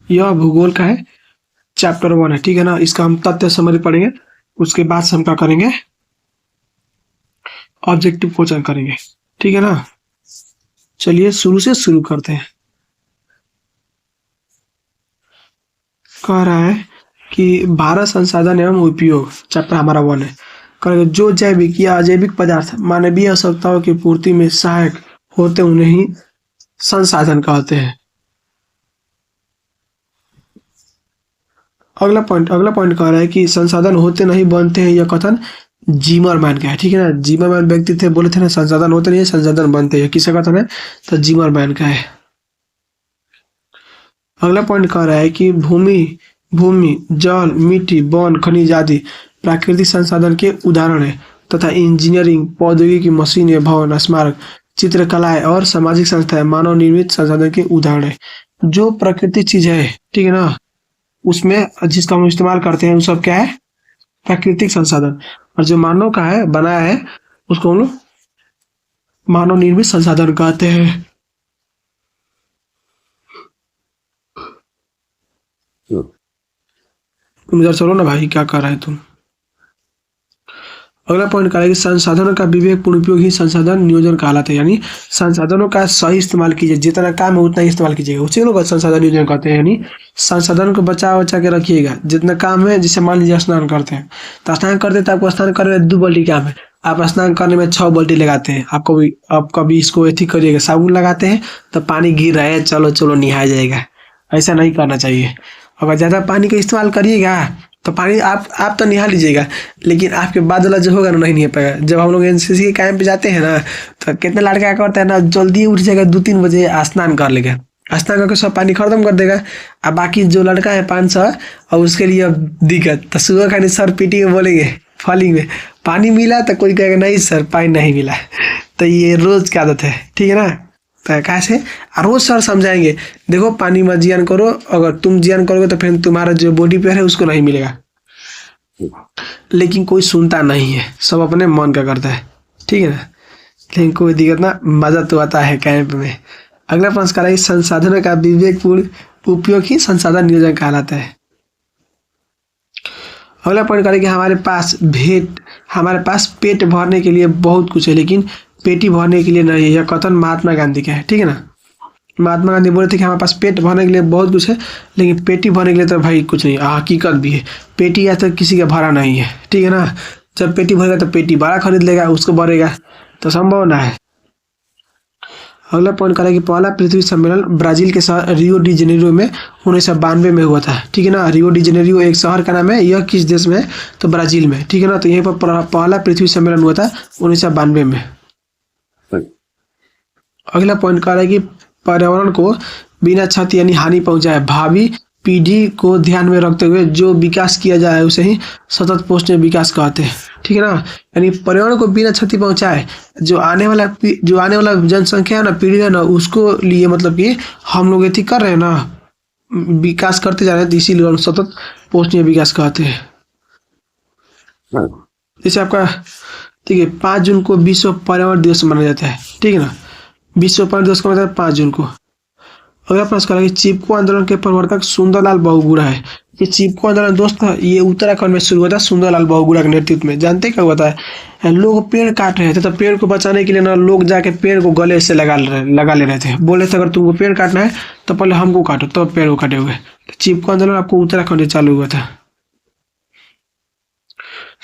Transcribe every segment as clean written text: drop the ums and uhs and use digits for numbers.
यह भूगोल का है, चैप्टर 1 है, ठीक है ना। इसका हम तथ्य समरी पढ़ेंगे, उसके बाद से हम क्या करेंगे, ऑब्जेक्टिव क्वेश्चन करेंगे, ठीक है ना। चलिए शुरू से शुरू करते हैं। कह रहा है कि भारत संसाधन एवं उपयोग, चैप्टर हमारा 1 है। कह जो जैविक या अजैविक पदार्थ मानवीय आवश्यकताओं की पूर्ति में सहायक होते उन्हें ही संसाधन कहते हैं। अगला पॉइंट कह रहा है कि संसाधन होते नहीं बनते हैं, यह कथन जिमरमैन का है, ठीक है ना। जिमरमैन व्यक्ति थे, बोले थे ना संसाधन होते नहीं है, संसाधन बनते हैं। किसका कथन है? तो जिमरमैन का है। अगला पॉइंट कह रहा है कि भूमि, जल, मिट्टी, वन, खनिज आदि प्राकृतिक संसाधन के उदाहरण है तथा इंजीनियरिंग, प्रौद्योगिकी, मशीनें, भवन, स्मारक, चित्रकलाएं और सामाजिक संस्थाएं मानव निर्मित संसाधन के उदाहरण है। जो प्राकृतिक चीज है, ठीक है ना, उसमें जिसका हम इस्तेमाल करते हैं वो सब क्या है? प्राकृतिक संसाधन। और जो मानव का है, बनाया है, उसको हम लोग मानव निर्मित संसाधन कहते हैं। तुम इधर चलो ना भाई, क्या कर रहे हैं तुम? अगला पॉइंट कह रहा है कि संसाधनों का विवेकपूर्ण उपयोग ही संसाधन नियोजन कहलाता है। यानी संसाधनों का सही इस्तेमाल कीजिए, जितना काम है उतना ही इस्तेमाल कीजिएगा, उसी लोग संसाधन नियोजन कहते हैं। यानी संसाधन को बचा के रखिएगा, जितना काम है। जैसे मान लीजिए स्नान करते हैं, तो स्नान करते हैं तो आपको स्नान करने में 2 बाल्टी काम है, आप स्नान करने में 6 बाल्टी लगाते हैं। आप कभी इसको एथी करिएगा, साबुन लगाते हैं तो पानी गिर रहा है, चलो नहाया जाएगा, ऐसा नहीं करना चाहिए। अगर ज़्यादा पानी का इस्तेमाल करिएगा तो पानी आप तो निहा लीजिएगा, लेकिन आपके बाद वाला जो होगा ना, नहीं निहा पाएगा। जब हम लोग एनसीसी के कैंप पे जाते हैं ना, तो कितने लड़का क्या करता है ना, जल्दी उठ जाएगा, 2-3 बजे स्नान कर लेगा, स्नान करके सब पानी खत्म कर देगा। अब बाकी जो लड़का है 500, और उसके लिए अब दिक्कत, तो सुबह खानी सर पीटी में बोलेंगे फॉलिंग में पानी मिला, तो कोई कहेगा नहीं सर पानी नहीं मिला। तो ये रोज की आदत है, ठीक है ना। तो कैसे रोज सर समझाएंगे, देखो पानी मत जियान करो, अगर तुम जियान करोगे तो फिर तुम्हारा जो बॉडी पेयर है उसको नहीं मिलेगा। लेकिन कोई सुनता नहीं है, सब अपने मन का करता है, ठीक है ना। लेकिन कोई दिक्कत ना, मजा तो आता है कैंप में। अगला प्रश्न कह रहा है संसाधनों का विवेकपूर्ण उपयोग ही संसाधन नियोजन कहलाता है। अगला पॉइंट कह रहा है कि हमारे पास पेट भरने के लिए बहुत कुछ है, लेकिन पेटी भरने के लिए नहीं है। यह कथन महात्मा गांधी का है, ठीक है ना। महात्मा गांधी बोले थे कि हमारे पास पेट भरने के लिए बहुत कुछ है, लेकिन पेटी भरने के लिए तो भाई कुछ नहीं। हकीकत भी है, पेटी आज तक किसी का भरा नहीं है, ठीक है ना। जब पेटी भरेगा तो पेटी बड़ा खरीद लेगा, उसको भरेगा, तो संभव ना है। अगला पॉइंट कह रहा है कि पहला पृथ्वी सम्मेलन ब्राजील के शहर रियो डी जेनेरियो में 1992 में हुआ था, ठीक है ना। रियो डी जेनेरियो एक शहर का नाम है, यह किस देश में है? तो ब्राजील में, ठीक है ना। तो यहीं पर पहला पृथ्वी सम्मेलन हुआ था 1992 में। अगला पॉइंट कह रहा है कि पर्यावरण को बिना क्षति यानी हानि पहुंचाए भावी पीढ़ी को ध्यान में रखते हुए जो विकास किया जाए उसे ही सतत पोषणीय विकास कहते हैं, ठीक है ना। यानी पर्यावरण को बिना क्षति पहुंचाए, जो आने वाला जनसंख्या है ना, पीढ़ी है ना, उसको लिए मतलब कि हम लोग ये कर रहे हैं ना, विकास करते जा रहे हैं, तो इसीलिए हम सतत पोषणीय विकास कहते हैं। जैसे आपका, ठीक है, 5 जून को विश्व पर्यावरण दिवस मनाया जाता है, ठीक है ना। विश्व पर्यावरण दिवस का मतलब 5 जून को। अगला प्रश्न करेंगे चिपको आंदोलन के प्रवर्तक सुंदरलाल बहुगुणा है। ये चिपको आंदोलन दोस्त ये उत्तराखंड में शुरू हुआ था सुंदरलाल बहुगुणा के नेतृत्व में। जानते क्या हुआ था? लोग पेड़ काट रहे थे, तो पेड़ को बचाने के लिए ना लोग जाके पेड़ को गले से लगा ले रहे थे। बोले थे अगर तुमको पेड़ काटना है तो पहले हमको काटो, तो पेड़ को काटे हुए। तो चिपको आंदोलन आपको उत्तराखंड में चालू हुआ था,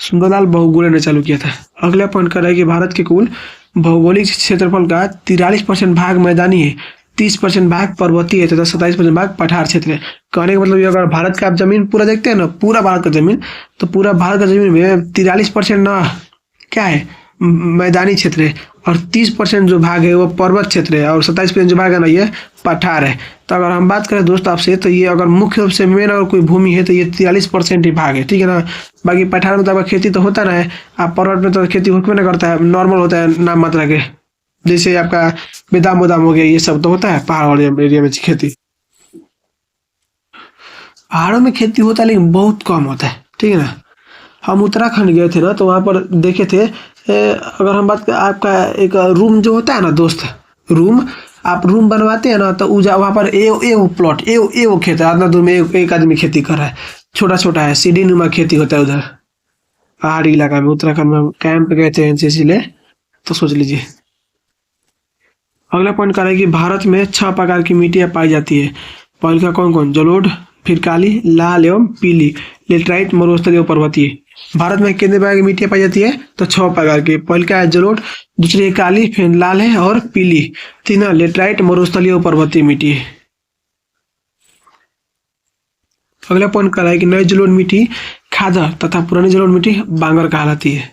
सुंदरलाल बहुगुणा ने चालू किया था। अगला पॉइंट कर रहा है कि भारत के कुल भौगोलिक क्षेत्रफल का 43% भाग मैदानी है, 30% भाग पर्वतीय है तथा 27% भाग पठार क्षेत्र है। कहने का मतलब ये, अगर भारत का आप जमीन पूरा देखते हैं ना, पूरा भारत का जमीन, तो पूरा भारत का जमीन में 43% ना क्या है, मैदानी क्षेत्र है, और 30% जो भाग है वो पर्वत क्षेत्र है, और 27% जो भाग है ना ये पठार है। तो अगर हम बात करें दोस्त आपसे, तो ये अगर मुख्य रूप से मेन अगर कोई भूमि है तो ये 43% ही भाग है, ठीक है ना। बाकी पठार में तो आपका खेती तो होता ना है, आप पर्वत में तो खेती होकर ना करता है, नॉर्मल होता है नाम मात्रा के, जैसे आपका बेदाम उदाम हो गया, ये सब तो होता है पहाड़ वाले एरिया में खेती। पहाड़ों में खेती होता है लेकिन बहुत कम होता है, ठीक है ना। हम उत्तराखंड गए थे ना, तो वहाँ पर देखे थे, अगर हम बात करें आपका एक रूम जो होता है ना दोस्त, रूम आप रूम बनवाते हैं ना तो वहाँ पर ए प्लॉट ए वो खेत है, आधा दूर में एक आदमी खेती कर रहा है, छोटा छोटा है, सीढ़ी नुमा खेती होता है उधर पहाड़ी इलाका में। उत्तराखंड में कैंप गए थे एनसीसी ले, तो सोच लीजिए। अगला पॉइंट कर रहा है कि भारत में 6 प्रकार की मिट्टियां पाई जाती है। पहले का कौन कौन? जलोढ़, फिर काली, लाल एवं पीली, लेटराइट, मरुस्थलीय एवं पर्वतीय। भारत में कितने प्रकार की मिट्टियां पाई जाती है? तो 6 प्रकार की। पहले का है जलोढ़, दूसरी है काली, फिर लाल है और पीली, तीन लेटराइट, मरुस्थलीय एवं पर्वतीय मिट्टी है। अगला पॉइंट कर रहा है कि नई जलोढ़ मिट्टी खादर तथा पुरानी जलोढ़ मिट्टी बांगर कहलाती है।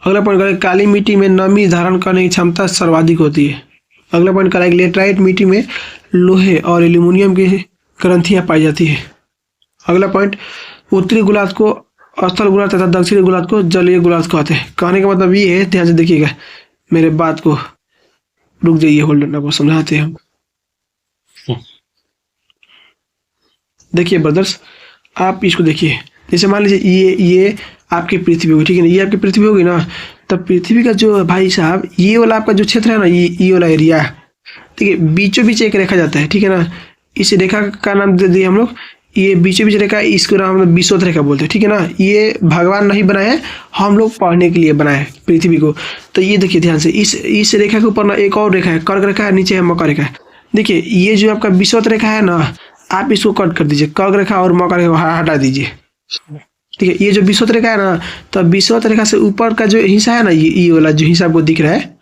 अगला पॉइंट करें काली मिट्टी में नमी धारण करने की क्षमता सर्वाधिक होती है। अगला पॉइंट करें लेटराइट मिट्टी में लोहे और एल्यूमिनियम की ग्रंथियां पाई जाती है। अगला पॉइंट उत्तरी गुलाब को स्थल गुलाब तथा दक्षिणी गुलाब को जलीय गुलाब कहते हैं। कहने का मतलब ये है, ध्यान से देखिएगा मेरे बात को, रुक जाइए, होल्ड आपको समझाते हैं हम। देखिए ब्रदर्स, आप इसको देखिए, जैसे मान लीजिए ये आपकी पृथ्वी होगी, ठीक है ना, ये आपकी पृथ्वी होगी ना, तब पृथ्वी का जो भाई साहब ये वाला आपका जो क्षेत्र है ना, ये वाला एरिया, ठीक है, बीचों बीच एक रेखा जाता है, ठीक है ना। इस रेखा का नाम दे दिए हम लोग, ये बीचों बीच रेखा, इसको नाम हम लोग विषुवत रेखा बोलते हैं, ठीक है ना। ये भगवान नहीं बनाए हैं, हम लोग पढ़ने के लिए बनाए पृथ्वी को। तो ये देखिए ध्यान से, इस रेखा के ऊपर ना एक और रेखा है, कर्क रेखा है, नीचे है मकर रेखा है। देखिए ये जो आपका विषुवत रेखा है ना, आप इसको कट कर दीजिए, कर्क रेखा और मकर रेखा हटा दीजिए, ठीक है। ये जो विषुवत रेखा है ना, तो विषुवत रेखा से ऊपर का जो हिस्सा है ना, ये वाला जो हिस्सा आपको दिख रहा है,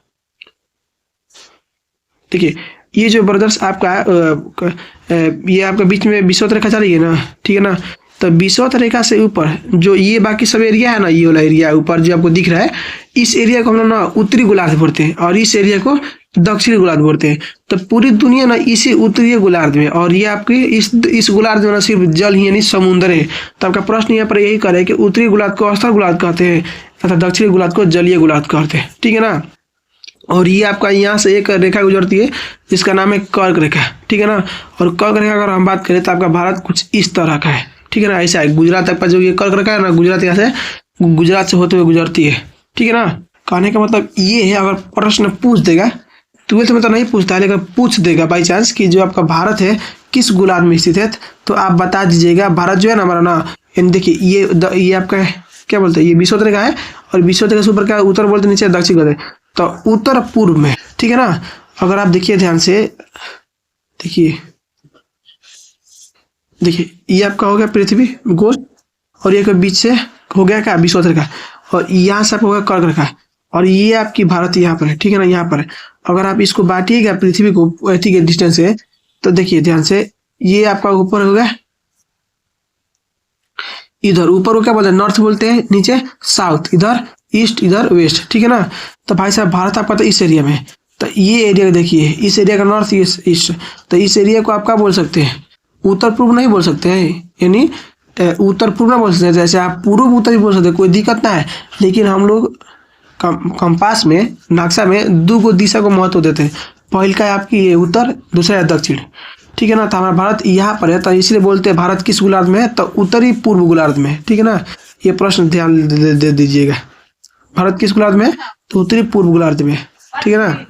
ठीक है, ये जो ब्रदर्स आपका ये आपका बीच में विषुवत रेखा चल रही है ना, ठीक है ना। तो विषुवत रेखा से ऊपर जो ये बाकी सब एरिया है ना, ये वाला एरिया ऊपर जो आपको दिख रहा है, इस एरिया को हम लोग ना उत्तरी गोलार्ध बोलते हैं और इस एरिया को दक्षिणी गोलार्ध बोलते हैं। तो पूरी दुनिया ना इसी उत्तरी गोलार्ध में, और ये आपके इस गोलार्ध में ना सिर्फ जल ही यानी समुद्र है। तो आपका प्रश्न यहाँ पर यही करे कि उत्तरी गोलार्ध को स्थल गोलार्ध कहते हैं तथा दक्षिणी गोलार्ध को जलीय गोलार्ध कहते हैं, ठीक है ना। और ये आपका यहाँ से एक रेखा गुजरती है जिसका नाम है कर्क रेखा, ठीक है ना। और कर्क रेखा अगर हम बात करें तो आपका भारत कुछ इस तरह का है, ठीक है ना। ऐसा है, गुजरात तक का जो ये कर्क रेखा है ना, गुजरात यहाँ से गुजरात से होते हुए गुजरती है, ठीक है ना। कहने का मतलब ये है, अगर प्रश्न पूछ देगा, 12th में तो नहीं पूछता है, लेकिन पूछ देगा बाई चांस कि जो आपका भारत है किस गोलार्ध में स्थित है, तो आप बता दीजिएगा। भारत जो है ना हमारा ना, यानी देखिए ये आपका क्या बोलते हैं, ये विषुवत रेखा है, और विषुवत रेखा से ऊपर का उत्तर बोलते, नीचे दक्षिण बोलते हैं, तो उत्तर पूर्व में, ठीक है ना। अगर आप देखिए ध्यान से, देखिए ये आपका हो गया पृथ्वी गोल, और ये बीच से हो गया क्या, विषुवत रेखा, और यहाँ से आपका हो गया कर्क रेखा, और ये आपकी भारत यहाँ पर है, ठीक है ना, यहाँ पर है। अगर आप इसको बांटिएगा पृथ्वी को ऐसी के डिस्टेंस से, तो देखिए ध्यान से, ये आपका ऊपर हो गया, इधर ऊपर को क्या बोलते हैं, नॉर्थ बोलते हैं, नीचे साउथ, इधर ईस्ट, इधर वेस्ट, ठीक है ना। तो भाई साहब भारत आपका तो इस एरिया में, तो ये एरिया देखिए, इस एरिया का नॉर्थ ईस्ट, तो इस एरिया को आप क्या बोल सकते हैं, उत्तर पूर्व नहीं बोल सकते हैं, यानी उत्तर पूर्व ना बोल सकते हैं, जैसे आप पूर्व उत्तर भी बोल सकते हैं, कोई दिक्कत ना है। लेकिन हम लोग कंपास में, नक्शा में 2 दिशा को महत्व देते हैं, पहल का है आपकी उत्तर, दूसरा है दक्षिण, ठीक है ना। तो हमारा भारत यहाँ पर है, तो इसलिए बोलते हैं भारत किस गोलार्ध में है, तो उत्तरी पूर्व गोलार्ध में, ठीक है ना। ये प्रश्न ध्यान दे दीजिएगा, भारत किस गोलार्ध में, तो उत्तरी पूर्व गोलार्ध में, ठीक है ना।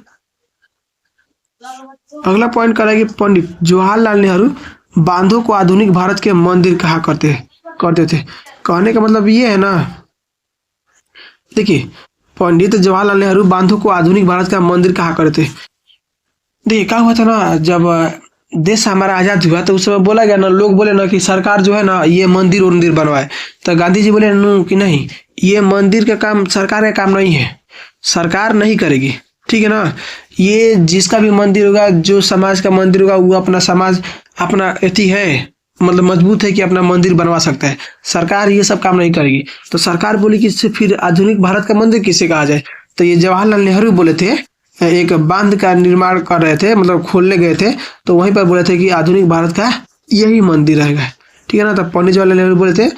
अगला पॉइंट करेंगे, पंडित जवाहरलाल नेहरू बांधों को आधुनिक भारत के मंदिर कहा करते थे। कहने का मतलब ये है ना, देखिए पंडित जवाहरलाल नेहरू बांधों को आधुनिक भारत का मंदिर कहा करते थे। देखिए क्या हुआ था ना, जब देश हमारा आजाद हुआ तो उस समय बोला गया ना, लोग बोले ना कि सरकार जो है ना ये मंदिर बनवाए, तो गांधी जी बोले नो कि नहीं, ये मंदिर का काम सरकार का काम नहीं है, सरकार नहीं करेगी, ठीक है ना। ये जिसका भी मंदिर होगा, जो समाज का मंदिर होगा, वो अपना समाज अपना एथी है, मतलब मजबूत है कि अपना मंदिर बनवा सकता है, सरकार ये सब काम नहीं करेगी। तो सरकार बोली कि फिर आधुनिक भारत का मंदिर किसे कहा जाए, तो ये जवाहरलाल नेहरू बोले थे, एक बांध का निर्माण कर रहे थे, मतलब खोलने गए थे, तो वहीं पर बोले थे कि आधुनिक भारत का यही मंदिर रहेगा, ठीक है ना। तो पंडित जवाहरलाल नेहरू बोले थे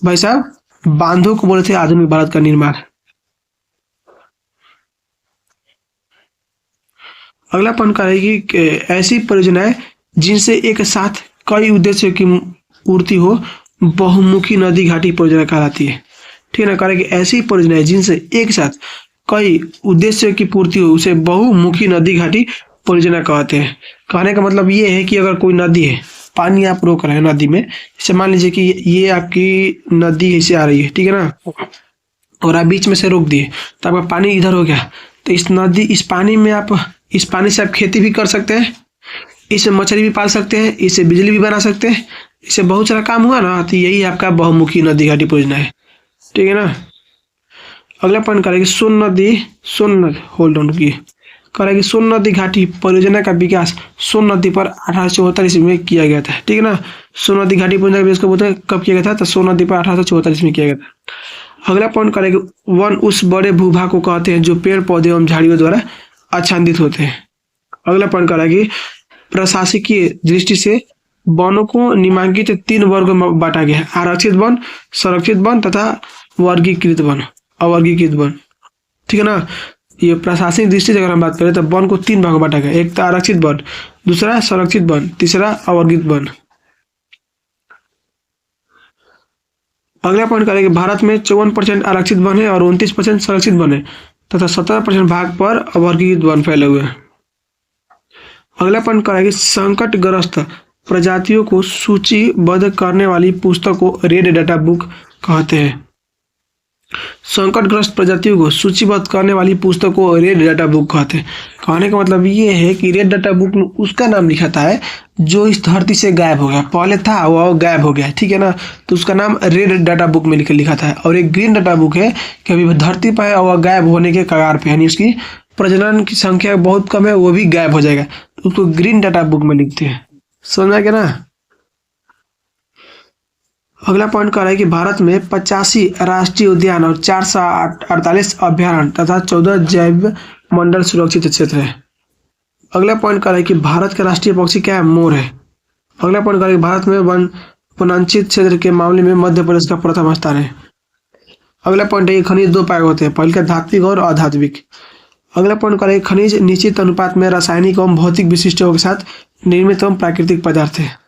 भाई साहब, बांधों को बोले थे आधुनिक भारत का निर्माण। अगला पॉइंट करेगी कि ऐसी परियोजनाएं जिनसे एक साथ कई उद्देश्यों की पूर्ति हो, बहुमुखी नदी घाटी परियोजना कहलाती है, ठीक है ना। करेगी ऐसी परियोजनाएं जिनसे एक साथ कई उद्देश्यों की पूर्ति हो, उसे बहुमुखी नदी घाटी परियोजना कहते हैं। कहने का मतलब ये है कि अगर कोई नदी है, पानी आप रोक रहे हैं नदी में, जैसे मान लीजिए कि ये आपकी नदी ऐसे आ रही है, ठीक है ना, और आप बीच में से रोक दिए तो आपका पानी इधर हो गया। तो इस पानी से आप खेती भी कर सकते हैं, इससे मछली भी पाल सकते हैं, इससे बिजली भी बना सकते हैं, इससे बहुत सारा काम हुआ ना। तो यही आपका बहुमुखी नदी घाटी परियोजना है, ठीक है ना। अगला पॉइंट करेगी सोन नदी होल्ड ऑन की करेगी सोन नदी घाटी परियोजना का विकास सोन नदी पर 1874 ईस्वी में किया गया था, ठीक है ना। सोन नदी घाटी परियोजना का विकास कब किया गया था? तो सोन नदी पर 1874 ईस्वी में किया गया था। अगला पॉइंट करेगी वन उस बड़े भूभाग को कहते हैं जो पेड़ पौधे एवं झाड़ियों द्वारा आच्छादित होते हैं। अगला पॉइंट करेगी प्रशासकीय दृष्टि से वनों को निम्नलिखित 3 वर्गों में बांटा गया है: आरक्षित वन, संरक्षित वन तथा वर्गीकृत वन, अवर्गीकृत वन, ठीक है ना। ये प्रशासनिक दृष्टि से अगर हम बात करें तो वन को 3 भागों में बांटा गया, एक तो आरक्षित वन, दूसरा संरक्षित वन, तीसरा अवर्गीकृत वन। अगला पॉइंट करेंगे भारत में 54% आरक्षित वन है और 29% संरक्षित वन है तथा 17% भाग पर अवर्गीकृत वन फैले हुए हैं। अगला पॉइंट करेंगे संकटग्रस्त प्रजातियों को सूचीबद्ध करने वाली पुस्तक को रेड डाटा बुक कहते हैं। संकटग्रस्त प्रजातियों को सूचीबद्ध करने वाली पुस्तक को रेड डाटा बुक कहते हैं। कहने का मतलब ये है कि रेड डाटा बुक में उसका नाम लिखाता है जो इस धरती से गायब हो गया, पहले था वो गायब हो गया, ठीक है ना, तो उसका नाम रेड डाटा बुक में लिखा है। और एक ग्रीन डाटा बुक है कि अभी धरती पर है और गायब होने के कगार पे, यानी उसकी प्रजनन की संख्या बहुत कम है, वो भी गायब हो जाएगा, तो उसको ग्रीन डाटा बुक में लिखते हैं। समझा क्या ना। अगला पॉइंट कर रहा है कि भारत में 85 राष्ट्रीय उद्यान और 448 अभ्यारण्य तथा 14 जैव मंडल सुरक्षित क्षेत्र है। अगला पॉइंट कर रहा है कि भारत का राष्ट्रीय पक्षी क्या है? मोर है। अगला पॉइंट कर रहा है कि भारत में वनांचित क्षेत्र के मामले में मध्य प्रदेश का प्रथम स्थान है। अगला पॉइंट है कि खनिज 2 प्रकार होते हैं, पहले का धात्विक और अधात्विक। अगला पॉइंट कर रहा है कि खनिज निश्चित अनुपात में रासायनिक एवं भौतिक विशिष्टों के साथ निर्मित एवं प्राकृतिक पदार्थ है।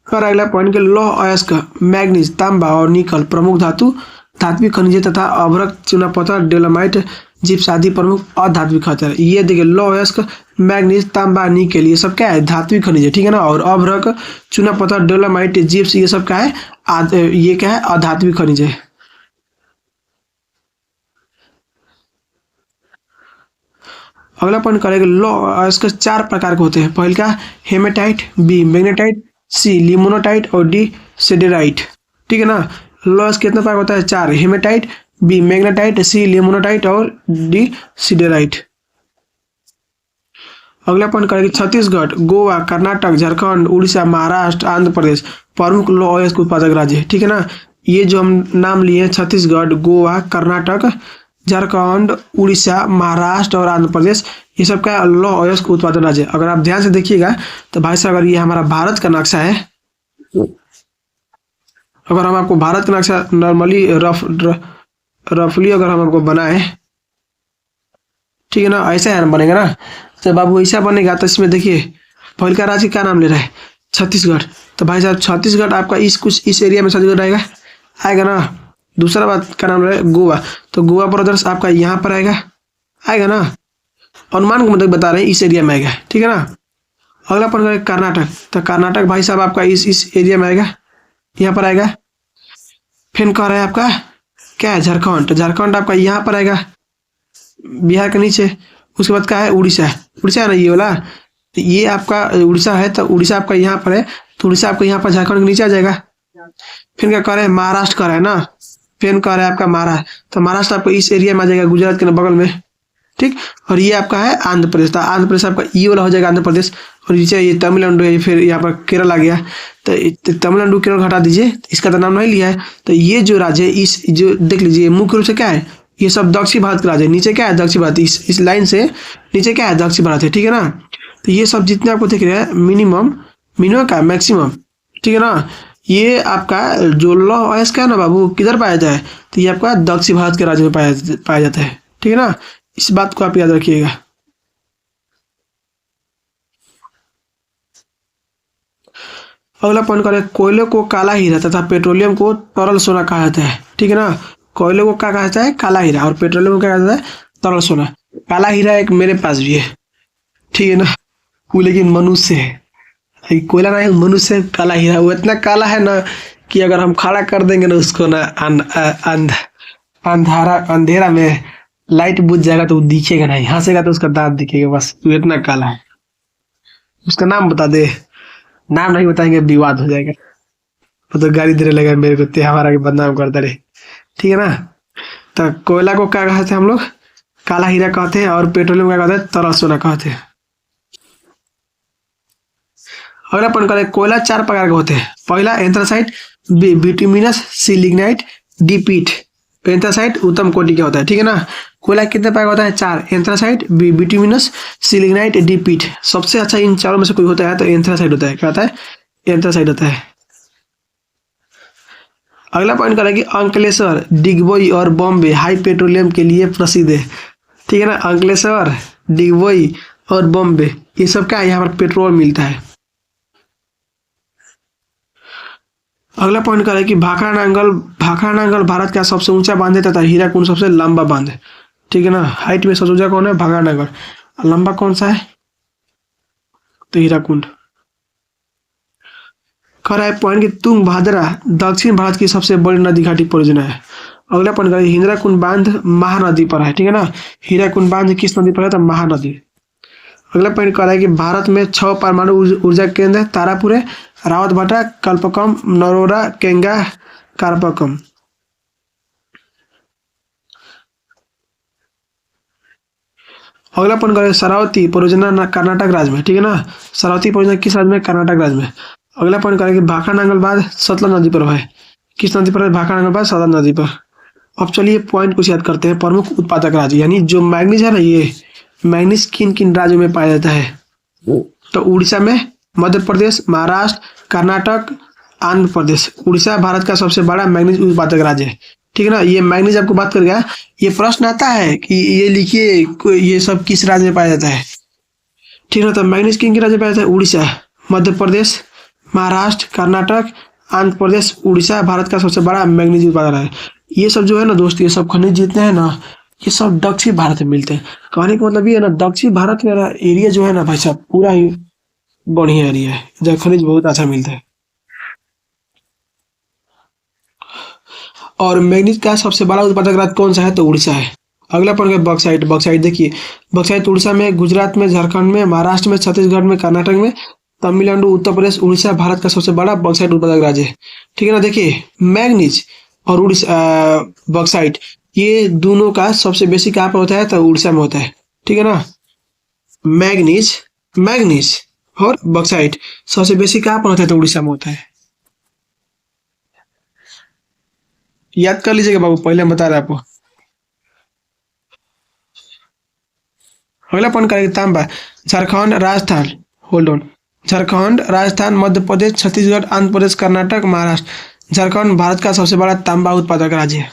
और अगला पॉइंट के लौह अयस्क मैग्नीज, तांबा और निकल प्रमुख धात्विक खनिज तथा अभ्रक, चूनापत्थर, डेलोमाइट, जिप्स आदि प्रमुख अधात्विक खनिज है। ये देखिए लौह अयस्क मैग्नीज, तांबा, निकल ये सब क्या है? धात्विक खनिज है, ठीक है ना। और अभ्रक, चूनापत्थर, डेलोमाइट, जिप्स ये सब क्या है? ये क्या है? अधात्विक खनिज है। अगला पॉइंट करेंगे लौह अयस्क 4 प्रकार के होते हैं, पहले का हेमेटाइट, बी मैग्नेटाइट, सी लिमोनाटाइट और डी सिडेराइट, ठीक है ना। लौह अयस्क कितने प्रकार होता है? 4, हेमेटाइट, बी मैग्नेटाइट, सी लिमोनाटाइट और डी सिडेराइट। अगला पॉइंट करेंगे छत्तीसगढ़, गोवा, कर्नाटक, झारखंड, उड़ीसा, महाराष्ट्र, आंध्र प्रदेश प्रमुख लौह अयस्क उत्पादक राज्य है, ठीक है ना। ये जो हम नाम लिए हैं छत्तीसगढ़, गोवा, कर्नाटक, झारखंड, उड़ीसा, महाराष्ट्र और आंध्र प्रदेश, ये सब का लौह अयस्क उत्पादन राज्य है। अगर आप ध्यान से देखिएगा तो भाई साहब अगर ये हमारा भारत का नक्शा है, अगर हम आपको भारत का नक्शा नॉर्मली रफली अगर हम आपको बनाए, ठीक है ना, ऐसा है बनेगा ना। तो बाबू ऐसा बनेगा तो इसमें देखिए पहले का राज्य का नाम ले रहा है छत्तीसगढ़, तो भाई साहब छत्तीसगढ़ आपका इस एरिया में छत्तीसगढ़ आएगा आएगा ना। दूसरा बात का नाम है गोवा, तो गोवा ब्रदर्स आपका यहाँ पर आएगा ना। अनुमान को मतलब बता रहे हैं इस एरिया में आएगा, ठीक है ना। अगला पॉइंट करें कर्नाटक, तो कर्नाटक भाई साहब आपका इस एरिया में आएगा, यहाँ पर आएगा। फिर कह रहे हैं आपका क्या है? झारखंड, तो झारखंड आपका यहाँ पर आएगा बिहार के नीचे। उसके बाद क्या है? उड़ीसा, उड़ीसा है ना ये वाला, तो ये आपका उड़ीसा है, तो उड़ीसा आपका यहाँ पर है, तो उड़ीसा आपका यहाँ पर झारखंड के नीचे आ जाएगा। फिर क्या कह रहे हैं? महाराष्ट्र कह रहे हैं ना। फिर कह रहे हैं आपका महाराष्ट्र, तो महाराष्ट्र आपको इस एरिया में आ जाएगा, गुजरात के बगल में, ठीक। और ये आपका है आंध्र प्रदेश, तो आंध्र प्रदेश आपका ये वाला हो जाएगा आंध्र प्रदेश। और नीचे ये तमिलनाडु है, फिर यहाँ पर केरल आ गया, तो तमिलनाडु केरल हटा दीजिए, इसका तो नाम नहीं लिया है। तो ये जो राज्य है इस जो देख लीजिए मुख्य रूप से क्या है? ये सब दक्षिण भारत का राज्य है। नीचे क्या है? दक्षिण भारत, इस लाइन से नीचे क्या है? दक्षिण भारत है, ठीक है ना। तो ये सब जितने आपको दिख रहे हैं मिनिमम का मैक्सिमम, ठीक है ना। ये आपका जो लौह अयस्क है ना बाबू किधर पाया जाए? तो ये आपका दक्षिण भारत के राज्य में पाया जाता है, ठीक है ना। इस बात को आप याद रखिएगा। अगला पॉइंट करें, कोयले को काला हीरा तथा पेट्रोलियम को तरल सोना कहा जाता है। ठीक है ना, कोयले को क्या कहा जाता है? काला हीरा, और पेट्रोलियम को क्या कहा जाता है? तरल सोना। काला हीरा एक मेरे पास भी है, ठीक है ना, वो लेकिन मनुष्य है, कोयला नहीं मनुष्य है। काला हीरा वो इतना काला है ना कि अगर हम खड़ा कर देंगे ना उसको ना अंधारा अंधेरा में लाइट बुझ जाएगा तो वो दिखेगा नहीं, हंसेगा तो उसका दांत दिखेगा, बस वो इतना काला है। उसका नाम बता दे। नाम नहीं बताएंगे विवाद हो जाएगा, वो तो गाली देने लगा मेरे को, ते हमारा के बदनाम करता रहे। ठीक है ना, तो कोयला को क्या कहते हैं हम लोग? काला हीरा कहते हैं, और पेट्रोलियम क्या कहते हैं? तरल सोना कहते हैं। अगला पॉइंट करें, कोयला 4 प्रकार के होते हैं। पहला एंथ्रासाइट, बिटुमिनस, सिलिग्नाइट, डीपीट। एंथ्रासाइट उत्तम कोटि का होता है। ठीक है ना, कोयला कितने प्रकार का होता है? 4। एंथ्रासाइट, बिटुमिनस, सिलिग्नाइट, डीपीट। सबसे अच्छा इन चारों में से कोई होता है तो एंथ्रासाइट होता है। क्या होता है? एंथ्रासाइट होता है। अगला पॉइंट करें कि अंकलेश्वर, डिगबोई और बॉम्बे हाई पेट्रोलियम के लिए प्रसिद्ध है। ठीक है ना, अंकलेश्वर, डिगबोई और बॉम्बे ये सब क्या है? यहाँ पर पेट्रोल मिलता है। अगला पॉइंट करें कि भाखड़ा नांगल भारत का सबसे ऊंचा बांध है तथा हीराकुंड सबसे लंबा बांध है। ठीक है ना, हाइट में सबसे ऊंचा कौन है? भाखड़ा नांगल। लंबा कौन सा है? तो हीराकुंड। कह रहा है पॉइंट कि तुंग भादरा दक्षिण भारत की सबसे बड़ी नदी घाटी परियोजना है। अगला पॉइंट करें, हीराकुंड बांध महानदी पर है। ठीक है ना, हीराकुंड बांध किस नदी पर है? तो महानदी। अगला पॉइंट कह रहा है कि भारत में 6 परमाणु ऊर्जा केंद्र है। तारापुर है, रावतभाटा, कल्पकम, नरोरा, केंगा, कारपकम। अगला पॉइंट करें, शरावती परियोजना कर्नाटक राज्य में। ठीक है ना, शरावती परियोजना किस राज्य में? कर्नाटक राज्य में। अगला पॉइंट करें कि भाखड़ा नांगल बांध सतलज नदी पर है। किस नदी पर है? भाखड़ा नांगल बांध सतलज नदी पर। अब चलिए पॉइंट कुछ याद करते हैं। प्रमुख उत्पादक राज्य, यानी जो मैग्नीज है ना, ये मैग्नीज किन किन राज्यों में पाया जाता है? तो उड़ीसा में, मध्य प्रदेश, महाराष्ट्र, कर्नाटक, आंध्र प्रदेश। उड़ीसा भारत का सबसे बड़ा मैग्नीज उत्पादक राज्य है। ठीक है ना, ये मैग्नीज आपको बात कर गया। ये प्रश्न आता है कि ये लिखिए ये सब किस राज्य में पाया जाता है। ठीक है ना, तो मैग्नीज किन किन राज्य में पाया जाता है? उड़ीसा, मध्य प्रदेश, महाराष्ट्र, कर्नाटक, आंध्र प्रदेश, उड़ीसा भारत का सबसे बड़ा मैग्नीज उत्पादक है। ये सब जो है ना दोस्त, ये सब खनिज जितने हैं ना, ये सब दक्षिण भारत में मिलते हैं। कहने का मतलब ये है ना, दक्षिण भारत में एरिया जो है ना भाई साहब, पूरा ही बढ़िया एरिया है, जहाँ खनिज बहुत अच्छा मिलता है। और मैग्नीज का सबसे बड़ा उत्पादक राज्य कौन सा है? तो उड़ीसा है। अगला पॉइंट है बॉक्साइट। बॉक्साइट देखिए, बॉक्साइट उड़ीसा में, गुजरात में, झारखंड में, महाराष्ट्र में, छत्तीसगढ़ में, कर्नाटक में, तमिलनाडु, उत्तर प्रदेश, उड़ीसा भारत का सबसे बड़ा बॉक्साइट उत्पादक राज्य है। ठीक है ना, देखिए मैग्नीज और उड़ीसा बॉक्साइट ये दोनों का सबसे बेसी कहाँ पर होता है? तो उड़ीसा में होता है। ठीक है ना, मैग्नीज मैग्नीज और बॉक्साइट सबसे बेसी कहाँ पर होता है? तो उड़ीसा में होता है। याद कर लीजिएगा बाबू, पहले हम बता रहे आपको। अगला पॉइंट करेंगे तांबा, झारखंड, राजस्थान, होल्ड ऑन, झारखंड, राजस्थान, मध्य प्रदेश, छत्तीसगढ़, आंध्र प्रदेश, कर्नाटक, महाराष्ट्र। झारखंड भारत का सबसे बड़ा तांबा उत्पादक राज्य है।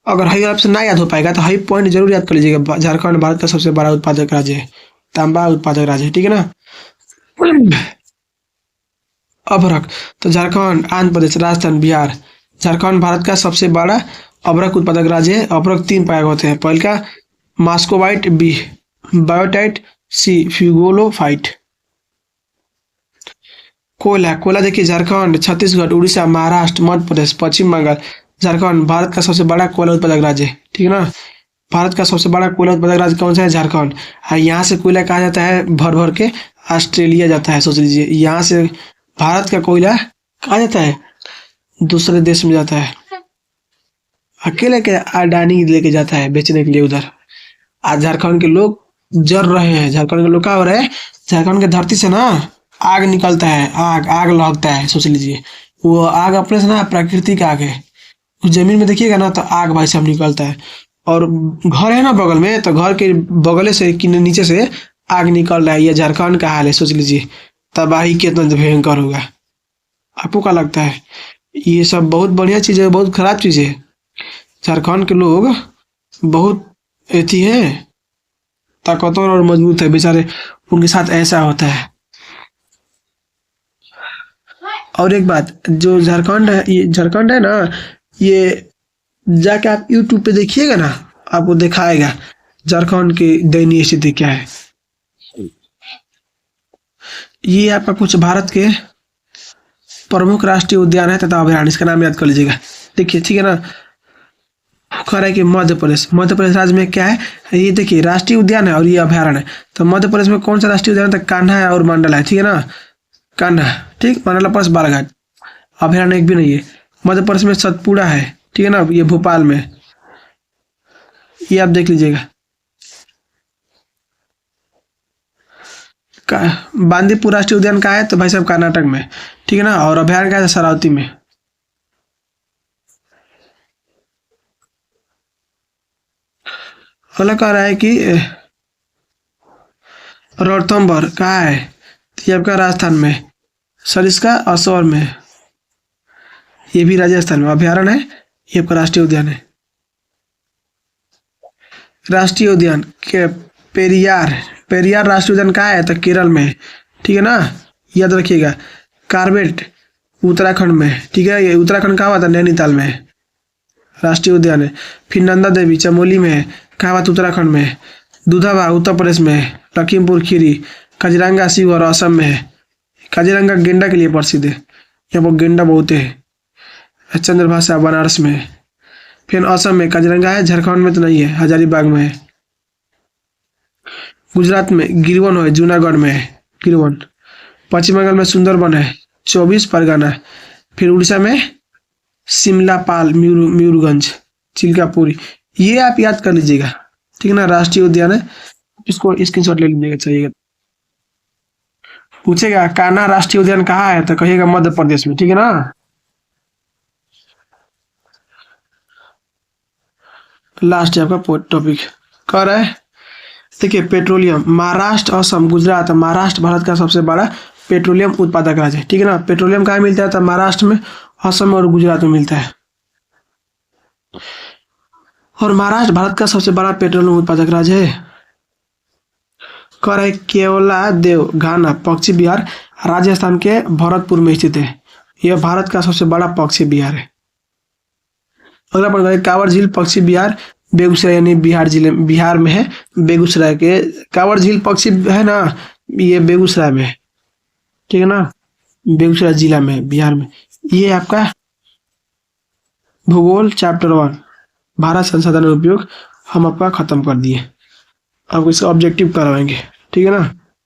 अगर हाई आपसे ना याद हो पाएगा तो हाई पॉइंट जरूर याद कर लीजिएगा। झारखंड भारत का सबसे बड़ा उत्पादक राज्य है, तांबा उत्पादक राज्य है। ठीक है ना, अभ्रक, तो झारखंड, आंध्र प्रदेश, राजस्थान, बिहार। झारखंड भारत का सबसे बड़ा अभ्रक उत्पादक राज्य है। अभ्रक 3 प्रकार के होते हैं। पहले का मास्कोबाइट, बी बायोटाइट, सी फ्यूगोलोफाइट। कोयला, कोयला देखिए, झारखंड, छत्तीसगढ़, उड़ीसा, महाराष्ट्र, मध्य प्रदेश, पश्चिम बंगाल। झारखंड भारत का सबसे बड़ा कोयला उत्पादक राज्य है। ठीक है ना, भारत का सबसे बड़ा कोयला उत्पादक राज्य कौन सा है? झारखंड। और यहाँ से कोयला कहा जाता है भर भर के ऑस्ट्रेलिया जाता है। सोच लीजिए, यहाँ से भारत का कोयला कहा जाता है दूसरे देश में जाता है, अकेले के अडानी लेके जाता है बेचने के लिए उधर। आज झारखंड के लोग जर रहे हैं। झारखंड के लोग क्या हो रहे हैं? झारखंड के धरती से ना आग निकलता है, आग आग लगता है। सोच लीजिए, वो आग अपने से ना प्राकृतिक आग है। उस जमीन में देखिएगा ना तो आग भाई साहब निकलता है। और घर है ना बगल में, तो घर के बगले से कि नीचे से आग निकल रहा है। ये झारखंड का हाल है। सोच लीजिए तबाही कितना भयंकर होगा। आपको क्या लगता है? ये सब बहुत बढ़िया चीज है, बहुत खराब चीज है? झारखंड के लोग बहुत एथी है, ताकतवर और मजबूत है बेचारे, उनके साथ ऐसा होता है। और एक बात, जो झारखंड है, ये झारखंड है ना, ये जाके आप यूट्यूब पे देखिएगा ना, आपको दिखाएगा झारखंड की दयनीय स्थिति क्या है। ये आपका कुछ भारत के प्रमुख राष्ट्रीय उद्यान है तथा अभयारण्य, इसका नाम याद कर लीजिएगा। देखिए, ठीक है ना। कह रहा है कि मध्य प्रदेश राज्य में क्या है, ये देखिए राष्ट्रीय उद्यान है और ये अभयारण्य है। तो मध्य प्रदेश में कौन सा राष्ट्रीय उद्यान है, तो कान्हा है और मंडल है, ठीक है ना। कान्हा, ठीक, मंडला प्लस बालाघाट। अभयारण्य एक भी नहीं है। मध्य प्रदेश में सतपुड़ा है, ठीक है ना, ये भोपाल में, ये आप देख लीजिएगा। बांदीपुर राष्ट्रीय उद्यान का है, तो भाई साहब कर्नाटक में, ठीक है ना। और अभयारण्य का है शरावती में। अगला कह रहा है कि रणथंभौर कहाँ है, तो ये आपका राजस्थान में। सरिस्का असौर में, ये भी राजस्थान में अभयारण्य है। ये आपका राष्ट्रीय उद्यान है। राष्ट्रीय उद्यान के पेरियार, पेरियार राष्ट्रीय उद्यान कहाँ है, तो केरल में, ठीक है ना, याद रखिएगा। कार्बेट उत्तराखंड में, ठीक है, ये उत्तराखंड कहाँ हुआ था, नैनीताल में राष्ट्रीय उद्यान है। फिर नंदा देवी चमोली में है, कहाँ हुआ था, उत्तराखंड में। दूधावा उत्तर प्रदेश में है। लखीमपुर खीरी, काजीरंगा शिवहर असम में है। काजीरंगा गेंडा के लिए प्रसिद्ध है, यहाँ पर गेंडा बहुत है। चंद्रभाषा बनारस में है। फिर असम में काजीरंगा है, झारखंड में तो नहीं है, हजारीबाग में है। गुजरात में गिरवन है, जूनागढ़ में है गिरवन। पश्चिम बंगाल में सुंदरबन है, 24 परगना है। फिर उड़ीसा में सिमलापाल, मयूरगंज, चिल्कापुरी, ये आप याद कर लीजिएगा, ठीक है ना। राष्ट्रीय उद्यान है, इसको स्क्रीनशॉट ले लीजिएगा, चाहिएगा। पूछेगा कान्हा राष्ट्रीय उद्यान कहाँ है, तो कहिएगा मध्य प्रदेश में, ठीक है ना। लास्ट है आपका टॉपिक, कह रहा है देखिए पेट्रोलियम, महाराष्ट्र, असम, गुजरात। महाराष्ट्र भारत का सबसे बड़ा पेट्रोलियम उत्पादक राज्य है, ठीक है ना। पेट्रोलियम कहाँ मिलता है, तो महाराष्ट्र में, असम और गुजरात में मिलता है। और महाराष्ट्र भारत का सबसे बड़ा पेट्रोलियम उत्पादक राज्य है। कह रहा है केवला देव घाना पक्षी विहार राजस्थान के भरतपुर में स्थित है। यह भारत का सबसे बड़ा पक्षी विहार है। अगला पढ़ रहे कांवर झील पक्षी विहार बेगूसराय, यानी बिहार जिले, बिहार में है। बेगूसराय के कांवर झील पक्षी है ना, ये बेगूसराय में है, ठीक है ना, बेगूसराय जिला में, बिहार में। ये आपका भूगोल चैप्टर 1 भारत संसाधन उपयोग हम आपका खत्म कर दिए। आपको इसका ऑब्जेक्टिव करवाएंगे, ठीक है ना।